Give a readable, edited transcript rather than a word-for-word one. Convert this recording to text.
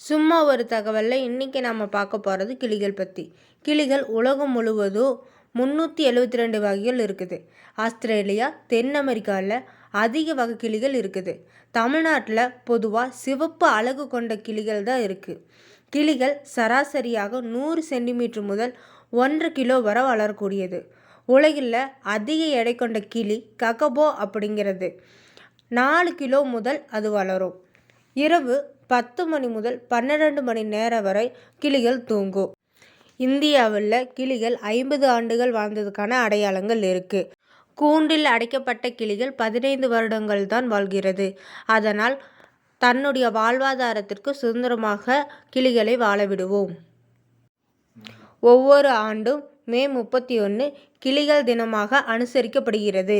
சும்மா ஒரு தகவலில் இன்றைக்கி நம்ம பார்க்க போகிறது கிளிகள் பற்றி. கிளிகள் உலகம் முழுவதும் 372 வகைகள் இருக்குது. ஆஸ்திரேலியா, தென் அமெரிக்காவில் அதிக வகை கிளிகள் இருக்குது. தமிழ்நாட்டில் பொதுவாக சிவப்பு அலகு கொண்ட கிளிகள் தான் இருக்குது. கிளிகள் சராசரியாக 100 சென்டிமீட்டர் முதல் 1 கிலோ வரை வளரக்கூடியது. உலகில் அதிக எடை கொண்ட கிளி ககபோ அப்படிங்கிறது. 4 கிலோ முதல் அது வளரும். இரவு 10 மணி முதல் 12 மணி நேரம் வரை கிளிகள் தூங்கும். இந்தியாவில் கிளிகள் 50 ஆண்டுகள் வாழ்ந்ததுக்கான அடையாளங்கள் இருக்குது. கூண்டில் அடைக்கப்பட்ட கிளிகள் 15 வருடங்கள் தான் வாழ்கிறது. அதனால் தன்னுடைய வாழ்வாதாரத்திற்கு சுதந்திரமாக கிளிகளை வாழ விடுவோம். ஒவ்வொரு ஆண்டும் மே 31 கிளிகள் தினமாக அனுசரிக்கப்படுகிறது.